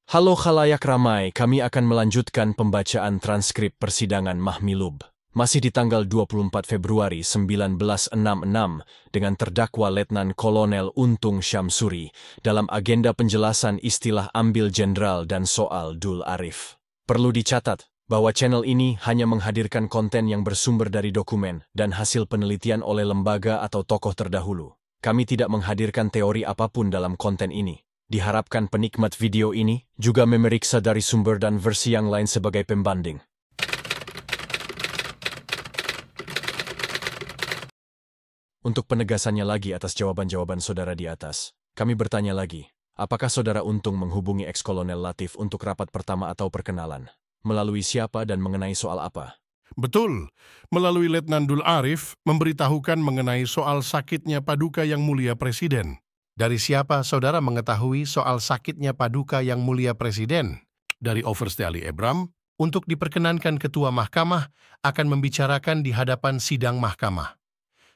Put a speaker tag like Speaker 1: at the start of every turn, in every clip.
Speaker 1: Halo khalayak ramai, kami akan melanjutkan pembacaan transkrip persidangan Mahmilub. Masih di tanggal 24 Februari 1966 dengan terdakwa Letnan Kolonel Untung Syamsuri dalam agenda penjelasan istilah ambil jenderal dan soal Dul Arif. Perlu dicatat bahwa channel ini hanya menghadirkan konten yang bersumber dari dokumen dan hasil penelitian oleh lembaga atau tokoh terdahulu. Kami tidak menghadirkan teori apapun dalam konten ini. Diharapkan penikmat video ini juga memeriksa dari sumber dan versi yang lain sebagai pembanding. Untuk penegasannya lagi atas jawaban-jawaban saudara di atas, kami bertanya lagi, apakah saudara Untung menghubungi ex-kolonel Latif untuk rapat pertama atau perkenalan? Melalui siapa dan mengenai soal apa?
Speaker 2: Betul, melalui Letnan Dul Arif memberitahukan mengenai soal sakitnya Paduka Yang Mulia Presiden. Dari siapa saudara mengetahui soal sakitnya Paduka Yang Mulia Presiden? Dari Overste Ali Ebram, untuk diperkenankan Ketua Mahkamah akan membicarakan di hadapan sidang mahkamah.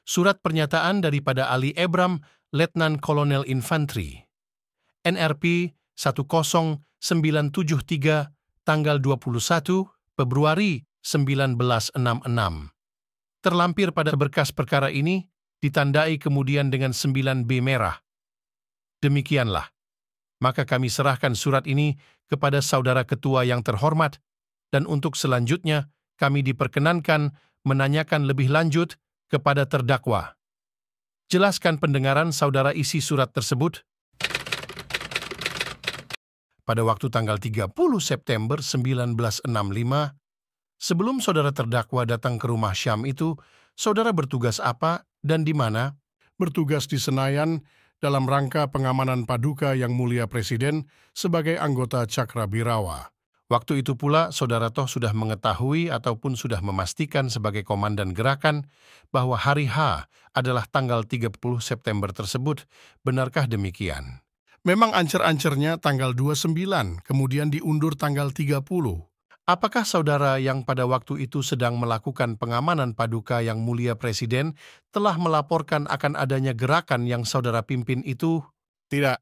Speaker 2: Surat pernyataan daripada Ali Ebram, Letnan Kolonel Infantri. NRP 10973, tanggal 21 Februari 1966. Terlampir pada berkas perkara ini, ditandai kemudian dengan 9B merah. Demikianlah. Maka kami serahkan surat ini kepada saudara ketua yang terhormat, dan untuk selanjutnya kami diperkenankan menanyakan lebih lanjut kepada terdakwa. Jelaskan pendengaran saudara isi surat tersebut. Pada waktu tanggal 30 September 1965, sebelum saudara terdakwa datang ke rumah Syam itu, saudara bertugas apa dan di mana?
Speaker 3: Bertugas di Senayan dalam rangka pengamanan Paduka Yang Mulia Presiden sebagai anggota Cakrabirawa.
Speaker 2: Waktu itu pula, saudara toh sudah mengetahui ataupun sudah memastikan sebagai komandan gerakan bahwa hari H adalah tanggal 30 September tersebut. Benarkah demikian?
Speaker 3: Memang ancer-ancernya tanggal 29, kemudian diundur tanggal 30.
Speaker 2: Apakah saudara yang pada waktu itu sedang melakukan pengamanan Paduka Yang Mulia Presiden telah melaporkan akan adanya gerakan yang saudara pimpin itu?
Speaker 3: Tidak.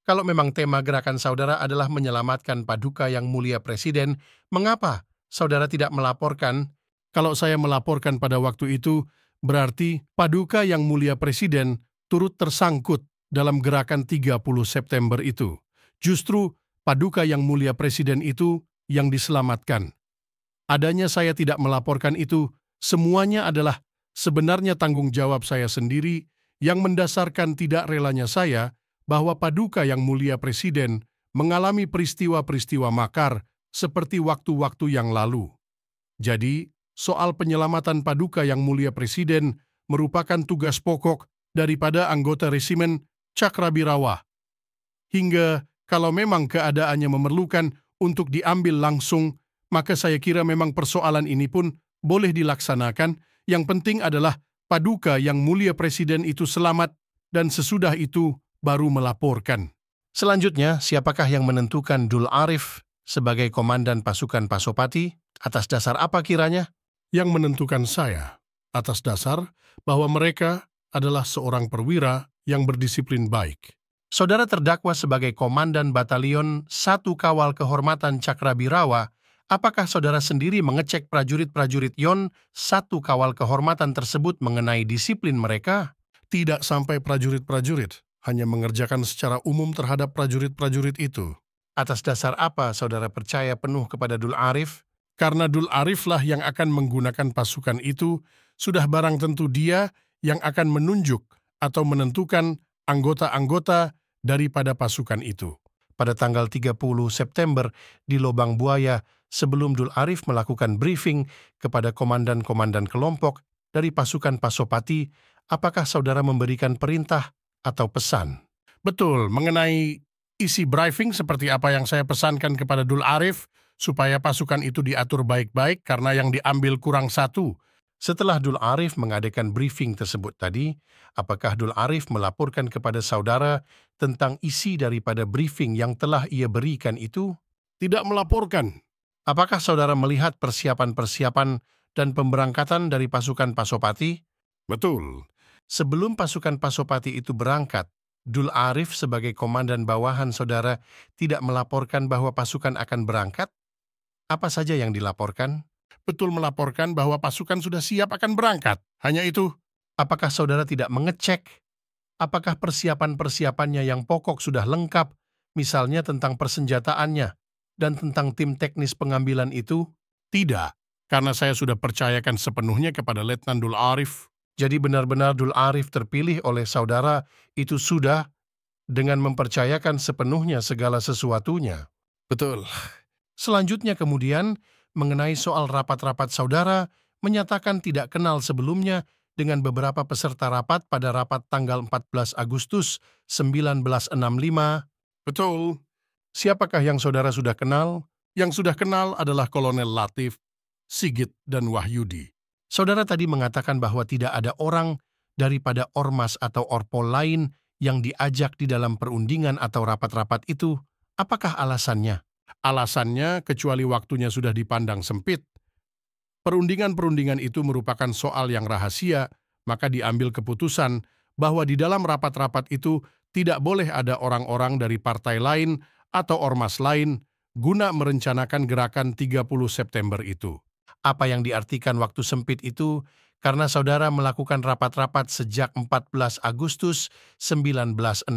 Speaker 2: Kalau memang tema gerakan saudara adalah menyelamatkan Paduka Yang Mulia Presiden, mengapa saudara tidak melaporkan?
Speaker 3: Kalau saya melaporkan pada waktu itu, berarti Paduka Yang Mulia Presiden turut tersangkut dalam gerakan 30 September itu. Justru Paduka Yang Mulia Presiden itu yang diselamatkan. Adanya saya tidak melaporkan itu, semuanya adalah sebenarnya tanggung jawab saya sendiri yang mendasarkan tidak relanya saya bahwa Paduka Yang Mulia Presiden mengalami peristiwa-peristiwa makar seperti waktu-waktu yang lalu. Jadi, soal penyelamatan Paduka Yang Mulia Presiden merupakan tugas pokok daripada anggota resimen Cakrabirawa. Hingga kalau memang keadaannya memerlukan untuk diambil langsung, maka saya kira memang persoalan ini pun boleh dilaksanakan. Yang penting adalah Paduka Yang Mulia Presiden itu selamat dan sesudah itu baru melaporkan.
Speaker 2: Selanjutnya, siapakah yang menentukan Dul Arif sebagai komandan pasukan Pasopati? Atas dasar apa kiranya?
Speaker 3: Yang menentukan saya, atas dasar bahwa mereka adalah seorang perwira yang berdisiplin baik.
Speaker 2: Saudara terdakwa sebagai komandan batalion 1 Kawal Kehormatan Cakrabirawa, apakah saudara sendiri mengecek prajurit-prajurit Yon 1 Kawal Kehormatan tersebut mengenai disiplin mereka?
Speaker 3: Tidak sampai prajurit-prajurit, hanya mengerjakan secara umum terhadap prajurit-prajurit itu.
Speaker 2: Atas dasar apa saudara percaya penuh kepada Dul Arif?
Speaker 3: Karena Dul Ariflah yang akan menggunakan pasukan itu, sudah barang tentu dia yang akan menunjuk atau menentukan anggota-anggota daripada pasukan itu.
Speaker 2: Pada tanggal 30 September di Lobang Buaya, sebelum Dul Arif melakukan briefing kepada komandan-komandan kelompok dari pasukan Pasopati, apakah saudara memberikan perintah atau pesan?
Speaker 3: Betul, mengenai isi briefing seperti apa yang saya pesankan kepada Dul Arif, supaya pasukan itu diatur baik-baik karena yang diambil kurang satu.
Speaker 2: Setelah Dul Arif mengadakan briefing tersebut tadi, apakah Dul Arif melaporkan kepada saudara tentang isi daripada briefing yang telah ia berikan itu?
Speaker 3: Tidak melaporkan.
Speaker 2: Apakah saudara melihat persiapan-persiapan dan pemberangkatan dari pasukan Pasopati?
Speaker 3: Betul.
Speaker 2: Sebelum pasukan Pasopati itu berangkat, Dul Arif sebagai komandan bawahan saudara tidak melaporkan bahwa pasukan akan berangkat? Apa saja yang dilaporkan?
Speaker 3: Betul melaporkan bahwa pasukan sudah siap akan berangkat. Hanya itu.
Speaker 2: Apakah saudara tidak mengecek? Apakah persiapan-persiapannya yang pokok sudah lengkap, misalnya tentang persenjataannya dan tentang tim teknis pengambilan itu?
Speaker 3: Tidak, karena saya sudah percayakan sepenuhnya kepada Letnan Dul Arif.
Speaker 2: Jadi benar-benar Dul Arif terpilih oleh saudara itu sudah dengan mempercayakan sepenuhnya segala sesuatunya.
Speaker 3: Betul.
Speaker 2: Selanjutnya kemudian, mengenai soal rapat-rapat saudara, menyatakan tidak kenal sebelumnya dengan beberapa peserta rapat pada rapat tanggal 14 Agustus 1965.
Speaker 3: Betul.
Speaker 2: Siapakah yang saudara sudah kenal?
Speaker 3: Yang sudah kenal adalah Kolonel Latif, Sigit, dan Wahyudi.
Speaker 2: Saudara tadi mengatakan bahwa tidak ada orang daripada ormas atau orpol lain yang diajak di dalam perundingan atau rapat-rapat itu. Apakah alasannya?
Speaker 3: Alasannya, kecuali waktunya sudah dipandang sempit, perundingan-perundingan itu merupakan soal yang rahasia, maka diambil keputusan bahwa di dalam rapat-rapat itu tidak boleh ada orang-orang dari partai lain atau ormas lain guna merencanakan gerakan 30 September itu.
Speaker 2: Apa yang diartikan waktu sempit itu? Karena saudara melakukan rapat-rapat sejak 14 Agustus 1965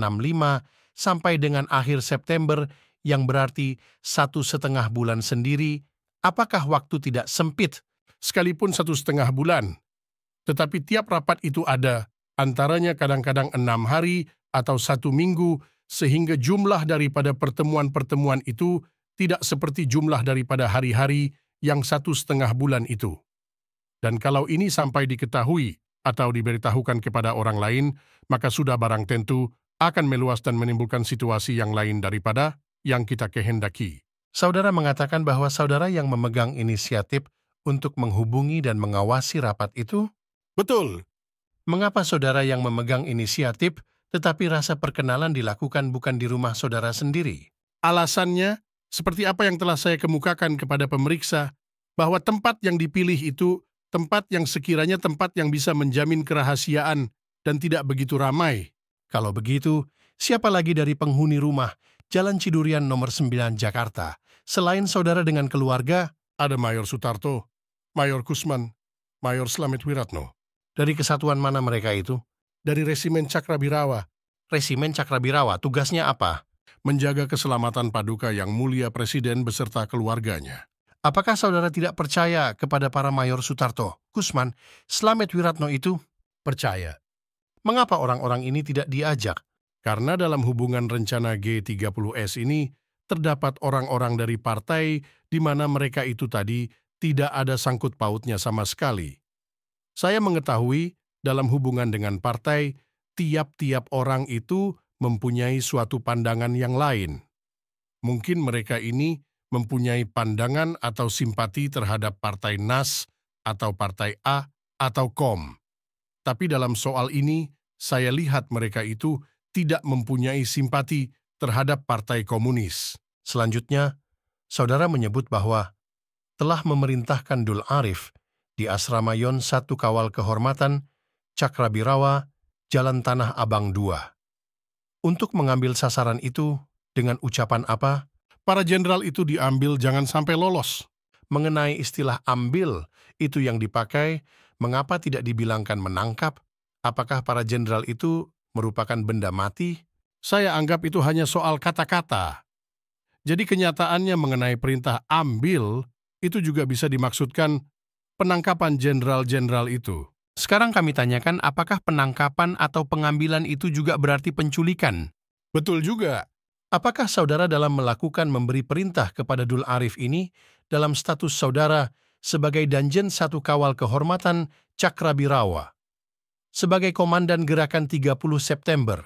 Speaker 2: sampai dengan akhir September yang berarti 1,5 bulan sendiri. Apakah waktu tidak sempit?
Speaker 3: Sekalipun 1,5 bulan. Tetapi tiap rapat itu ada, antaranya kadang-kadang 6 hari atau 1 minggu, sehingga jumlah daripada pertemuan-pertemuan itu tidak seperti jumlah daripada hari-hari yang 1,5 bulan itu. Dan kalau ini sampai diketahui atau diberitahukan kepada orang lain, maka sudah barang tentu akan meluas dan menimbulkan situasi yang lain daripada yang kita kehendaki.
Speaker 2: Saudara mengatakan bahwa saudara yang memegang inisiatif untuk menghubungi dan mengawasi rapat itu?
Speaker 3: Betul.
Speaker 2: Mengapa saudara yang memegang inisiatif, tetapi rasa perkenalan dilakukan bukan di rumah saudara sendiri?
Speaker 3: Alasannya, seperti apa yang telah saya kemukakan kepada pemeriksa, bahwa tempat yang dipilih itu tempat yang sekiranya tempat yang bisa menjamin kerahasiaan dan tidak begitu ramai.
Speaker 2: Kalau begitu, siapa lagi dari penghuni rumah Jalan Cidurian nomor 9 Jakarta, selain saudara dengan keluarga?
Speaker 3: Ada Mayor Sutarto, Mayor Kusman, Mayor Slamet Wiratno.
Speaker 2: Dari kesatuan mana mereka itu?
Speaker 3: Dari Resimen Cakrabirawa.
Speaker 2: Resimen Cakrabirawa, tugasnya apa?
Speaker 3: Menjaga keselamatan Paduka Yang Mulia Presiden beserta keluarganya.
Speaker 2: Apakah saudara tidak percaya kepada para Mayor Sutarto, Kusman, Slamet Wiratno itu?
Speaker 3: Percaya.
Speaker 2: Mengapa orang-orang ini tidak diajak?
Speaker 3: Karena dalam hubungan rencana G30S ini, terdapat orang-orang dari partai di mana mereka itu tadi tidak ada sangkut pautnya sama sekali. Saya mengetahui dalam hubungan dengan partai, tiap-tiap orang itu mempunyai suatu pandangan yang lain. Mungkin mereka ini mempunyai pandangan atau simpati terhadap partai NAS atau partai A atau KOM. Tapi dalam soal ini, saya lihat mereka itu tidak mempunyai simpati terhadap partai komunis.
Speaker 2: Selanjutnya, saudara menyebut bahwa telah memerintahkan Dul Arif di Asrama Yon 1 Kawal Kehormatan, Cakrabirawa, Jalan Tanah Abang 2. Untuk mengambil sasaran itu, dengan ucapan apa?
Speaker 3: Para jenderal itu diambil jangan sampai lolos.
Speaker 2: Mengenai istilah ambil, itu yang dipakai, mengapa tidak dibilangkan menangkap? Apakah para jenderal itu merupakan benda mati?
Speaker 3: Saya anggap itu hanya soal kata-kata. Jadi kenyataannya mengenai perintah ambil, itu juga bisa dimaksudkan penangkapan jenderal-jenderal itu.
Speaker 2: Sekarang kami tanyakan apakah penangkapan atau pengambilan itu juga berarti penculikan?
Speaker 3: Betul juga.
Speaker 2: Apakah saudara dalam melakukan memberi perintah kepada Dul Arif ini dalam status saudara sebagai Danjen 1 Kawal Kehormatan Cakrabirawa, sebagai Komandan Gerakan 30 September?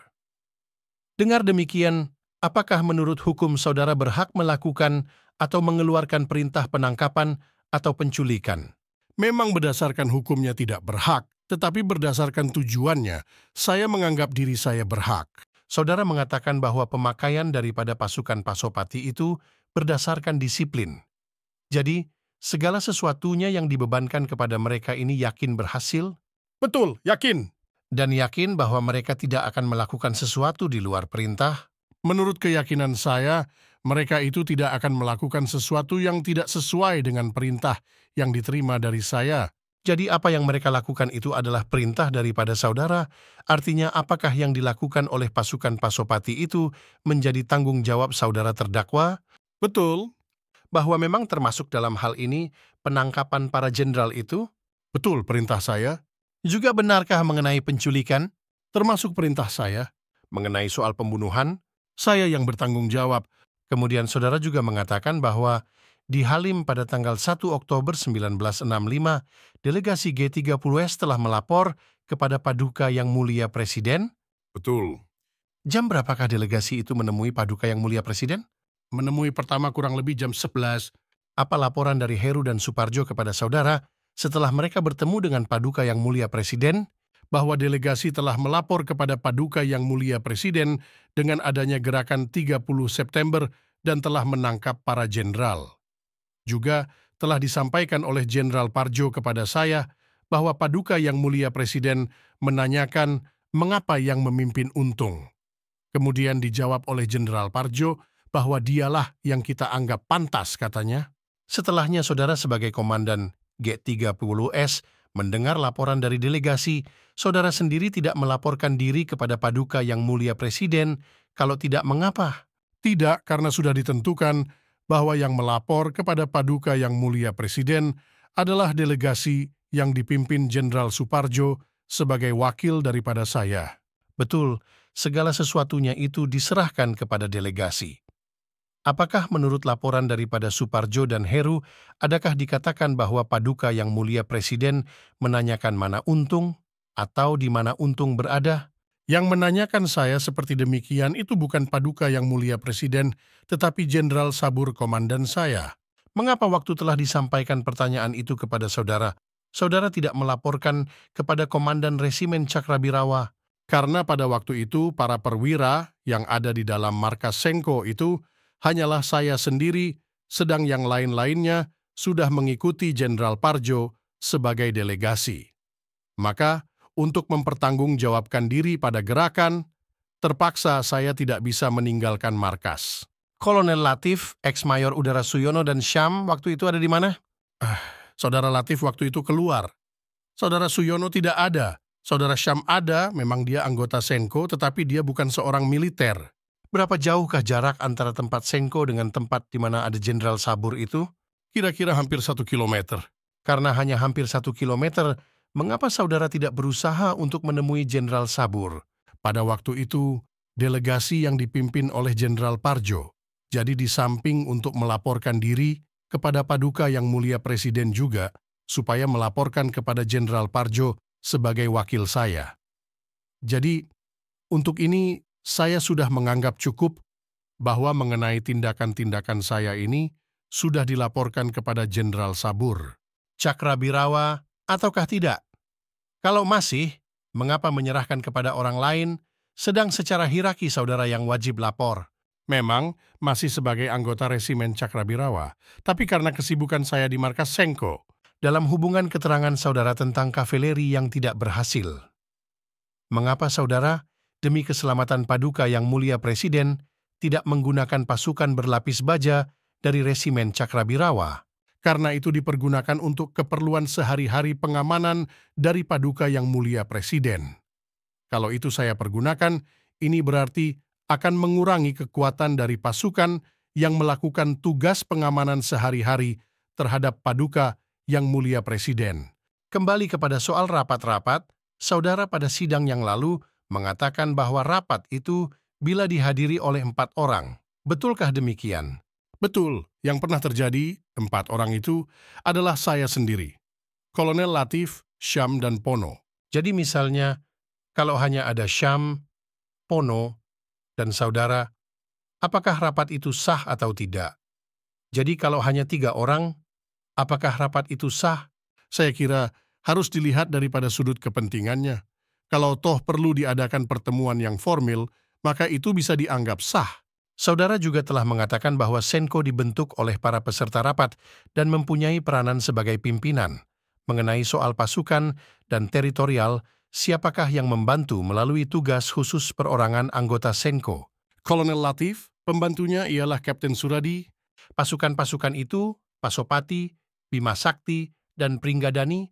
Speaker 2: Dengar demikian, apakah menurut hukum saudara berhak melakukan atau mengeluarkan perintah penangkapan atau penculikan?
Speaker 3: Memang berdasarkan hukumnya tidak berhak, tetapi berdasarkan tujuannya, saya menganggap diri saya berhak.
Speaker 2: Saudara mengatakan bahwa pemakaian daripada pasukan Pasopati itu berdasarkan disiplin. Jadi, segala sesuatunya yang dibebankan kepada mereka ini yakin berhasil?
Speaker 3: Betul, yakin.
Speaker 2: dan yakin bahwa mereka tidak akan melakukan sesuatu di luar perintah?
Speaker 3: Menurut keyakinan saya, mereka itu tidak akan melakukan sesuatu yang tidak sesuai dengan perintah yang diterima dari saya.
Speaker 2: Jadi apa yang mereka lakukan itu adalah perintah daripada saudara? Artinya apakah yang dilakukan oleh pasukan Pasopati itu menjadi tanggung jawab saudara terdakwa?
Speaker 3: Betul,
Speaker 2: Bahwa memang termasuk dalam hal ini penangkapan para jenderal itu?
Speaker 3: betul perintah saya,
Speaker 2: Juga benarkah mengenai penculikan?
Speaker 3: termasuk perintah saya.
Speaker 2: Mengenai soal pembunuhan?
Speaker 3: Saya yang bertanggung jawab.
Speaker 2: Kemudian saudara juga mengatakan bahwa di Halim pada tanggal 1 Oktober 1965, delegasi G30S telah melapor kepada Paduka Yang Mulia Presiden.
Speaker 3: Betul.
Speaker 2: Jam berapakah delegasi itu menemui Paduka Yang Mulia Presiden?
Speaker 3: Menemui pertama kurang lebih jam 11.
Speaker 2: Apa laporan dari Heru dan Suparjo kepada saudara setelah mereka bertemu dengan Paduka Yang Mulia Presiden?
Speaker 3: Bahwa delegasi telah melapor kepada Paduka Yang Mulia Presiden dengan adanya gerakan 30 September dan telah menangkap para jenderal. Juga telah disampaikan oleh Jenderal Parjo kepada saya bahwa Paduka Yang Mulia Presiden menanyakan mengapa yang memimpin Untung. Kemudian dijawab oleh Jenderal Parjo bahwa dialah yang kita anggap pantas, katanya.
Speaker 2: Setelahnya saudara sebagai komandan G30S mendengar laporan dari delegasi, saudara sendiri tidak melaporkan diri kepada Paduka Yang Mulia Presiden. Kalau tidak, mengapa?
Speaker 3: Tidak, karena sudah ditentukan bahwa yang melapor kepada Paduka Yang Mulia Presiden adalah delegasi yang dipimpin Jenderal Suparjo sebagai wakil daripada saya.
Speaker 2: Betul, segala sesuatunya itu diserahkan kepada delegasi. Apakah menurut laporan daripada Suparjo dan Heru, adakah dikatakan bahwa Paduka Yang Mulia Presiden menanyakan mana Untung atau di mana Untung berada?
Speaker 3: Yang menanyakan saya seperti demikian itu bukan Paduka Yang Mulia Presiden, tetapi Jenderal Sabur komandan saya.
Speaker 2: Mengapa waktu telah disampaikan pertanyaan itu kepada saudara, saudara tidak melaporkan kepada Komandan Resimen Cakrabirawa?
Speaker 3: Karena pada waktu itu para perwira yang ada di dalam markas Sengko itu hanyalah saya sendiri, sedang yang lain-lainnya sudah mengikuti Jenderal Parjo sebagai delegasi. Maka, untuk mempertanggungjawabkan diri pada gerakan, terpaksa saya tidak bisa meninggalkan markas.
Speaker 2: Kolonel Latif, ex-mayor Udara Suyono dan Syam waktu itu ada di mana?
Speaker 3: Saudara Latif waktu itu keluar. Saudara Suyono tidak ada. Saudara Syam ada, memang dia anggota Senko, tetapi dia bukan seorang militer.
Speaker 2: Berapa jauhkah jarak antara tempat Sengko dengan tempat di mana ada Jenderal Sabur itu?
Speaker 3: Kira-kira hampir 1 kilometer.
Speaker 2: Karena hanya hampir 1 kilometer, mengapa saudara tidak berusaha untuk menemui Jenderal Sabur?
Speaker 3: Pada waktu itu, delegasi yang dipimpin oleh Jenderal Parjo. Jadi di samping untuk melaporkan diri kepada Paduka Yang Mulia Presiden juga, supaya melaporkan kepada Jenderal Parjo sebagai wakil saya. Jadi, untuk ini saya sudah menganggap cukup bahwa mengenai tindakan-tindakan saya ini sudah dilaporkan kepada Jenderal Sabur.
Speaker 2: Cakrabirawa ataukah tidak? Kalau masih, mengapa menyerahkan kepada orang lain, sedang secara hierarki saudara yang wajib lapor?
Speaker 3: Memang masih sebagai anggota Resimen Cakrabirawa, tapi karena kesibukan saya di markas Sengko.
Speaker 2: Dalam hubungan keterangan saudara tentang kavaleri yang tidak berhasil, mengapa saudara, demi keselamatan Paduka Yang Mulia Presiden, tidak menggunakan pasukan berlapis baja dari Resimen Cakrabirawa?
Speaker 3: Karena itu dipergunakan untuk keperluan sehari-hari pengamanan dari Paduka Yang Mulia Presiden. Kalau itu saya pergunakan, ini berarti akan mengurangi kekuatan dari pasukan yang melakukan tugas pengamanan sehari-hari terhadap Paduka Yang Mulia Presiden.
Speaker 2: Kembali kepada soal rapat-rapat, saudara pada sidang yang lalu mengatakan bahwa rapat itu bila dihadiri oleh 4 orang. Betulkah demikian?
Speaker 3: Betul, yang pernah terjadi, 4 orang itu adalah saya sendiri. Kolonel Latif, Syam, dan Pono.
Speaker 2: Jadi misalnya, kalau hanya ada Syam, Pono, dan saudara, apakah rapat itu sah atau tidak? Jadi kalau hanya 3 orang, apakah rapat itu sah?
Speaker 3: Saya kira harus dilihat daripada sudut kepentingannya. Kalau toh perlu diadakan pertemuan yang formal, maka itu bisa dianggap sah.
Speaker 2: Saudara juga telah mengatakan bahwa Senko dibentuk oleh para peserta rapat dan mempunyai peranan sebagai pimpinan. Mengenai soal pasukan dan teritorial, Siapakah yang membantu melalui tugas khusus perorangan anggota Senko?
Speaker 3: Kolonel Latif, pembantunya ialah Kapten Suradi.
Speaker 2: Pasukan-pasukan itu, Pasopati, Bima Sakti, dan Pringgadani,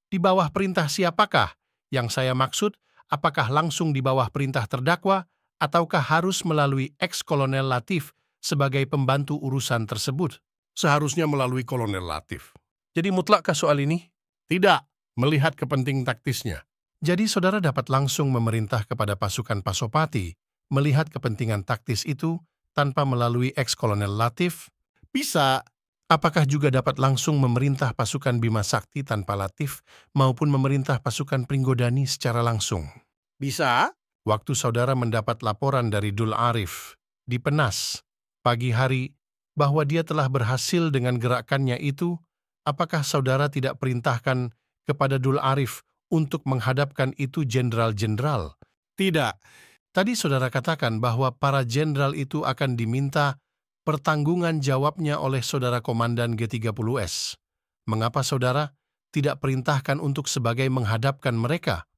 Speaker 2: di bawah perintah siapakah? Yang saya maksud, apakah langsung di bawah perintah terdakwa, ataukah harus melalui ex-kolonel Latif sebagai pembantu urusan tersebut?
Speaker 3: Seharusnya melalui Kolonel Latif.
Speaker 2: Jadi mutlakkah soal ini?
Speaker 3: Tidak, melihat kepenting taktisnya.
Speaker 2: Jadi saudara dapat langsung memerintah kepada pasukan Pasopati melihat kepentingan taktis itu tanpa melalui ex-kolonel Latif?
Speaker 3: Bisa.
Speaker 2: Apakah juga dapat langsung memerintah pasukan Bima Sakti tanpa Latif maupun memerintah pasukan Pringgodani secara langsung?
Speaker 3: Bisa.
Speaker 2: Waktu saudara mendapat laporan dari Dul Arif di Penas pagi hari bahwa dia telah berhasil dengan gerakannya itu, apakah saudara tidak perintahkan kepada Dul Arif untuk menghadapkan itu jenderal-jenderal?
Speaker 3: Tidak.
Speaker 2: Tadi saudara katakan bahwa para jenderal itu akan diminta pertanggungan jawabnya oleh saudara Komandan G30S. Mengapa saudara tidak perintahkan untuk sebagai menghadapkan mereka?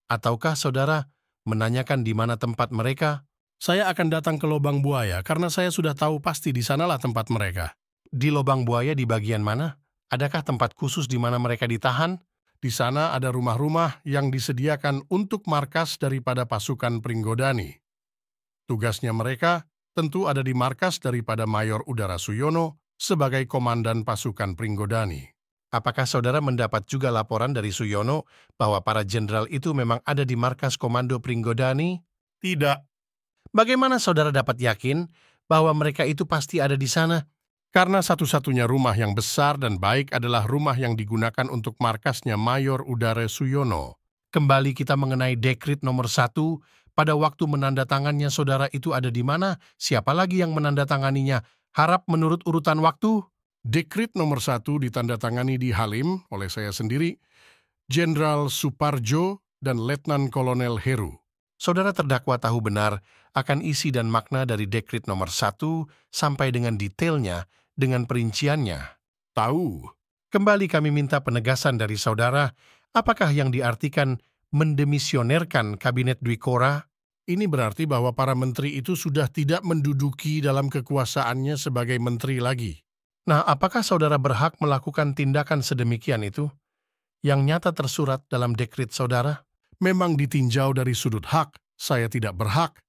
Speaker 2: Ataukah saudara menanyakan di mana tempat mereka?
Speaker 3: Saya akan datang ke Lobang Buaya karena saya sudah tahu pasti di sanalah tempat mereka.
Speaker 2: Di Lobang Buaya di bagian mana? Adakah tempat khusus di mana mereka ditahan?
Speaker 3: Di sana ada rumah-rumah yang disediakan untuk markas daripada pasukan Pringgodani. Tugasnya mereka tentu ada di markas daripada Mayor Udara Suyono sebagai komandan pasukan Pringgodani.
Speaker 2: Apakah saudara mendapat juga laporan dari Suyono bahwa para jenderal itu memang ada di markas komando Pringgodani?
Speaker 3: Tidak.
Speaker 2: Bagaimana saudara dapat yakin bahwa mereka itu pasti ada di sana?
Speaker 3: Karena satu-satunya rumah yang besar dan baik adalah rumah yang digunakan untuk markasnya Mayor Udara Suyono.
Speaker 2: Kembali kita mengenai dekrit nomor 1, pada waktu menandatangannya saudara itu ada di mana? Siapa lagi yang menandatanganinya? Harap menurut urutan waktu?
Speaker 3: Dekrit nomor 1 ditandatangani di Halim oleh saya sendiri, Jenderal Suparjo, dan Letnan Kolonel Heru.
Speaker 2: Saudara terdakwa tahu benar akan isi dan makna dari dekrit nomor 1 sampai dengan detailnya, dengan perinciannya.
Speaker 3: Tahu.
Speaker 2: Kembali kami minta penegasan dari saudara, apakah yang diartikan mendemisionerkan Kabinet Dwi Kora?
Speaker 3: Ini berarti bahwa para menteri itu sudah tidak menduduki dalam kekuasaannya sebagai menteri lagi.
Speaker 2: Nah, apakah saudara berhak melakukan tindakan sedemikian itu? Yang nyata tersurat dalam dekrit saudara?
Speaker 3: Memang ditinjau dari sudut hak, saya tidak berhak.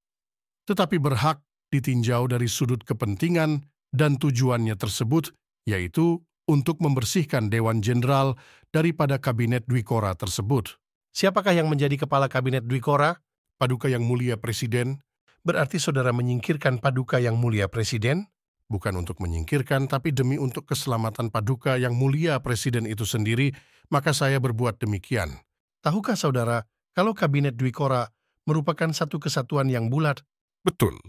Speaker 3: Tetapi berhak ditinjau dari sudut kepentingan dan tujuannya tersebut, yaitu untuk membersihkan Dewan Jenderal daripada Kabinet Dwi Kora tersebut.
Speaker 2: Siapakah yang menjadi kepala Kabinet Dwi Kora?
Speaker 3: Paduka Yang Mulia Presiden.
Speaker 2: Berarti saudara menyingkirkan Paduka Yang Mulia Presiden?
Speaker 3: Bukan untuk menyingkirkan, tapi demi untuk keselamatan Paduka Yang Mulia Presiden itu sendiri, maka saya berbuat demikian.
Speaker 2: Tahukah saudara, kalau Kabinet Dwi Kora merupakan satu kesatuan yang bulat?
Speaker 3: Betul.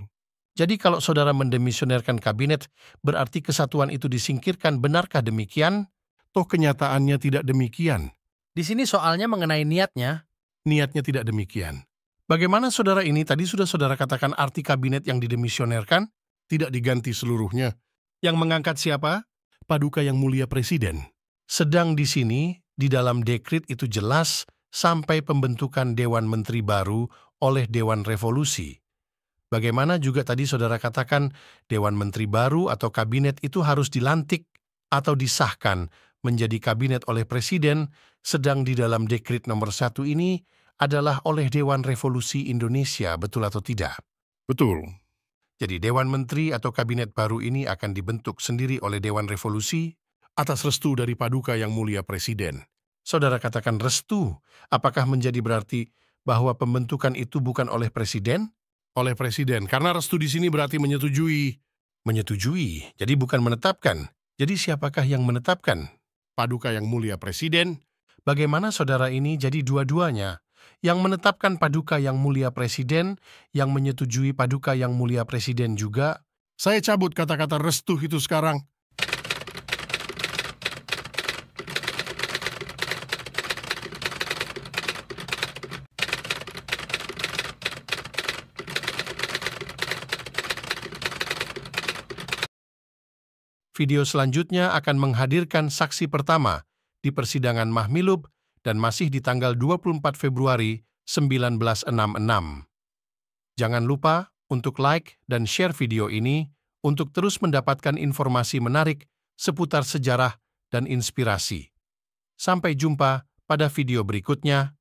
Speaker 2: Jadi kalau saudara mendemisionerkan kabinet, berarti kesatuan itu disingkirkan, benarkah demikian?
Speaker 3: Toh kenyataannya tidak demikian.
Speaker 2: Di sini soalnya mengenai niatnya.
Speaker 3: Niatnya tidak demikian.
Speaker 2: Bagaimana saudara ini, tadi sudah saudara katakan arti kabinet yang didemisionerkan?
Speaker 3: Tidak diganti seluruhnya.
Speaker 2: Yang mengangkat siapa?
Speaker 3: Paduka Yang Mulia Presiden.
Speaker 2: Sedang di sini, di dalam dekrit itu jelas sampai pembentukan Dewan Menteri baru oleh Dewan Revolusi. Bagaimana juga tadi saudara katakan, Dewan Menteri baru atau kabinet itu harus dilantik atau disahkan menjadi kabinet oleh Presiden, sedang di dalam dekrit nomor 1 ini adalah oleh Dewan Revolusi Indonesia, betul atau tidak?
Speaker 3: Betul.
Speaker 2: Jadi Dewan Menteri atau kabinet baru ini akan dibentuk sendiri oleh Dewan Revolusi
Speaker 3: atas restu dari Paduka Yang Mulia Presiden.
Speaker 2: Saudara katakan restu, apakah menjadi berarti bahwa pembentukan itu bukan oleh Presiden?
Speaker 3: Oleh Presiden, karena restu di sini berarti menyetujui.
Speaker 2: Menyetujui, jadi bukan menetapkan. Jadi siapakah yang menetapkan?
Speaker 3: Paduka Yang Mulia Presiden.
Speaker 2: Bagaimana saudara ini jadi dua-duanya? Yang menetapkan Paduka Yang Mulia Presiden, yang menyetujui Paduka Yang Mulia Presiden juga?
Speaker 3: Saya cabut kata-kata restu itu sekarang.
Speaker 2: Video selanjutnya akan menghadirkan saksi pertama di persidangan Mahmilub dan masih di tanggal 24 Februari 1966. Jangan lupa untuk like dan share video ini untuk terus mendapatkan informasi menarik seputar sejarah dan inspirasi. Sampai jumpa pada video berikutnya.